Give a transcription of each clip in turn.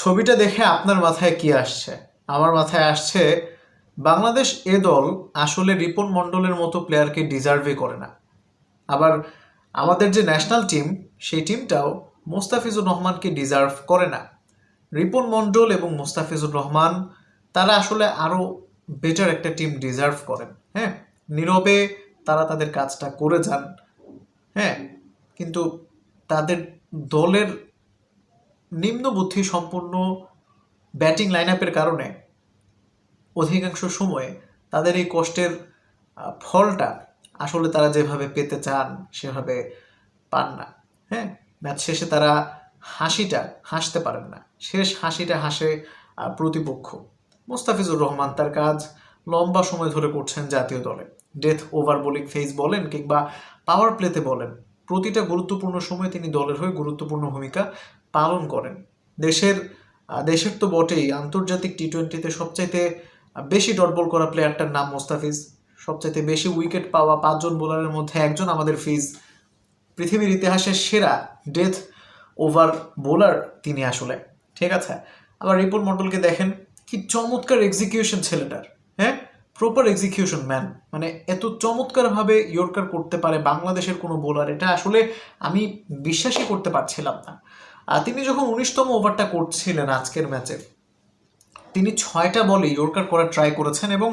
ছবিটা দেখে আপনার মাথায় কি আসছে? আমার মাথায় আসছে বাংলাদেশ এ দল আসলে রিপন মণ্ডলের মতো প্লেয়ারকে ডিজার্ভই করে না। আবার আমাদের যে ন্যাশনাল টিম সেই টিমটাও মোস্তাফিজুর রহমানকে ডিজার্ভ করে না। রিপন মণ্ডল এবং মোস্তাফিজুর রহমান তারা আসলে আরও বেটার একটা টিম ডিজার্ভ করেন। হ্যাঁ, নীরবে তারা তাদের কাজটা করে যান। হ্যাঁ, কিন্তু তাদের দলের নিম্ন বুদ্ধি সম্পন্ন ব্যাটিং লাইন আপের কারণে অধিকাংশ সময়ে তাদের এই কষ্টের ফলটা আসলে তারা যেভাবে পেতে চান সেভাবে পান না। হ্যাঁ, ম্যাচ শেষে তারা হাসতে পারেন না, শেষ হাসিটা হাসে প্রতিপক্ষ। মোস্তাফিজুর রহমান তার কাজ লম্বা সময় ধরে করছেন জাতীয় দলে। ডেথ ওভার বোলিং ফেজ বলেন কিংবা পাওয়ার প্লেতে বলেন, প্রতিটা গুরুত্বপূর্ণ সময় তিনি দলের হয়ে গুরুত্বপূর্ণ ভূমিকা পালন করেন। দেশের তো বটেই, আন্তর্জাতিক টি-20-তে সবচাইতে বেশি ডট বল করা প্লেয়ারটার নাম মোস্তাফিজ। সবচাইতে বেশি উইকেট পাওয়া 5 জন বোলারের মধ্যে একজন আমাদের ফিজ। পৃথিবীর ইতিহাসের সেরা ডেথ ওভার বোলার তিনি আসলে। ঠিক আছে, আবার রিপন মণ্ডলকে দেখেন, কি চমৎকার এক্সিকিউশন ছেলেটার। হ্যাঁ, প্রপার এক্সিকিউশন ম্যান। মানে এত চমৎকারভাবে ইয়র্কার করতে পারে বাংলাদেশের কোনো বোলার, এটা আসলে আমি বিশ্বাসই করতে পারছিলাম না। তিনি যখন 19তম ওভারটা করছিলেন আজকের ম্যাচে, তিনি 6টা বলে ইয়র্কার করার ট্রাই করেছেন এবং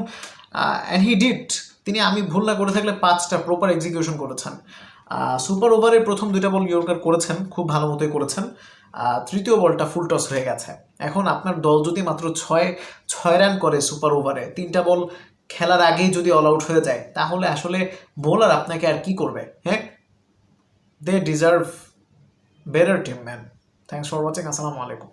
অ্যান্ড হি ডিড। তিনি, আমি ভুল না করে থাকলে 5টা প্রপার এক্সিকিউশন করেছেন। সুপার ওভারে প্রথম 2টা বল ইয়র্কার করেছেন, খুব ভালো মতোই করেছেন। তৃতীয় বলটা ফুল টস হয়ে গেছে। এখন আপনার দল যদি মাত্র 6 রান করে সুপার ওভারে, 3টা বল খেলার আগেই যদি অল আউট হয়ে যায়, তাহলে আসলে বোলার আপনাকে আর কি করবে? হ্যাঁ, they deserve better team man. Thanks for watching. আসসালামু আলাইকুম।